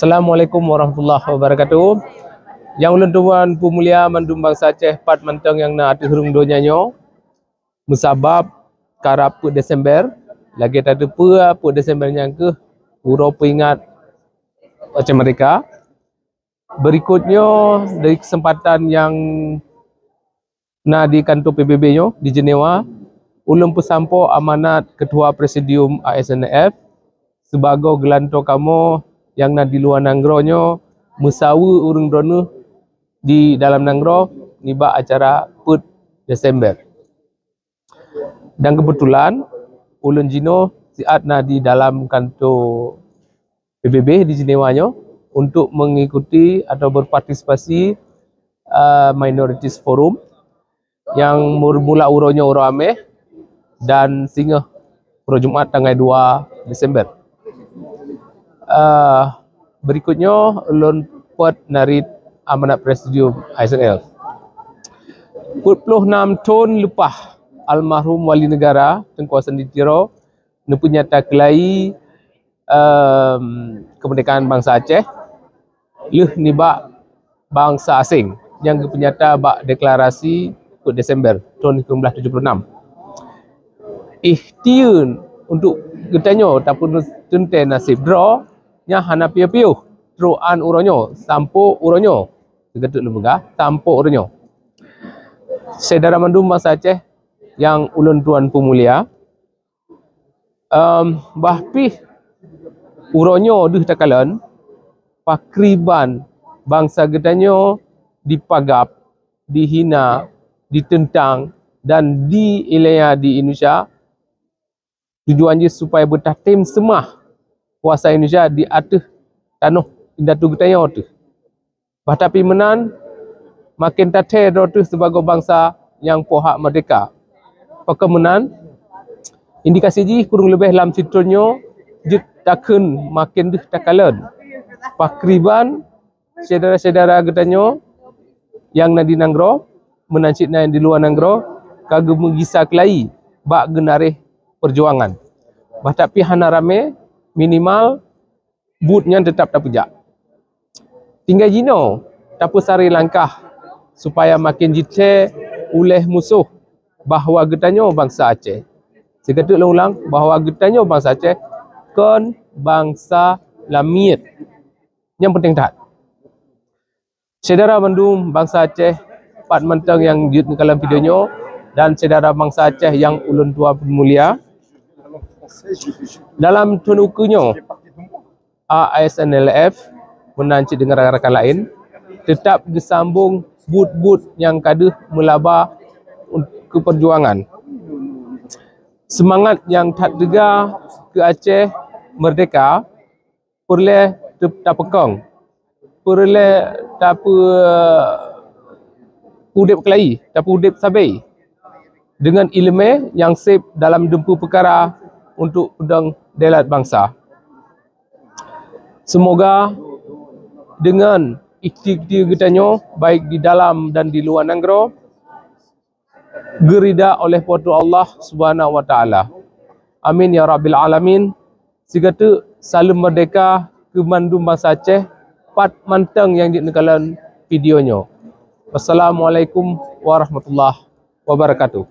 Assalamualaikum warahmatullahi wabarakatuh. Yang ulun tuan pemulia mandum bangsa Aceh pat manteng yang na ati hurung do nyanyo. Musabab karap pu Desember lagi tadi pu Desember yang ke uro peringat macam mereka. Berikutnya dari kesempatan yang na di kantor PBB nyo di Jenewa, ulun pesampo amanat Ketua Presidium ASNF sebagai gelanto kamu yang na di luar Nanggronyo musawu urung dronu di dalam Nanggro niba acara PUT Desember. Dan kebetulan ulun jino siat na di dalam kantor PBB di Jenewanya untuk mengikuti atau berpartisipasi Minorities Forum yang bermula uronya uro ameh dan singa uro Jumat tanggal 2 Desember. Berikutnya ulun put narit amanat Presidium ASNL. 46 tahun lepas almarhum wali negara Tengku Hasan Ditiro mempunyai taklai kemerdekaan bangsa Aceh leh niba bangsa asing yang kepenyata bak deklarasi PUT Desember tahun 1976. Ikhtiun untuk getanyo tapun tunte nasib draw nya hana piu-piu teruan uronyo sampo uronyo getuk lembaga sampo uronyo. Saudara mandum bangsa Aceh yang ulun tuan pemulia bahpi uronyo deh takalan pakriban bangsa getanyo dipagap, dihina, ditentang dan diilea di Indonesia. Tujuannya supaya bertatim semah kuasa Indonesia di atas tanah indatu getanyo tu. Tapi menan makin tateh tu sebagai bangsa yang pohak merdeka. Pakemenan indikasi ji kurang lebih dalam situnya jut takun makin deh takalan. Pakriban saudara-saudara getanyo yang na di Nanggro menancit na di luar Nanggro kagum menggisa kelai bak genareh perjuangan. Tapi hana rame minimal bootnya tetap tak pejak. Tinggal jino tapu sari langkah supaya makin jite oleh musuh bahawa getanyo bangsa Aceh. Seketuk ulang bahawa getanyo bangsa Aceh kon bangsa lamit. Yang penting tak. Saudara mandum bangsa Aceh pat menteng yang jut dalam videonya dan saudara bangsa Aceh yang ulun tua pemulia dalam tunukunya ASNLF menancit dengan rakan-rakan lain tetap disambung but-but yang kaduh melaba ke perjuangan. Semangat yang tak dega ke Aceh merdeka perle tak pekong, perle tak udip kelai, tak udip sabai dengan ilmu yang sip dalam dempu perkara untuk pedang delat bangsa. Semoga dengan ikhtiar getanyo baik di dalam dan di luar Nanggro gerida oleh Putu Allah Subhanahu wa taala. Amin ya rabbil alamin. Sigatu salam merdeka ke mandum bangsa Aceh pat manteng yang di nekalan videonya. Wassalamualaikum warahmatullahi wabarakatuh.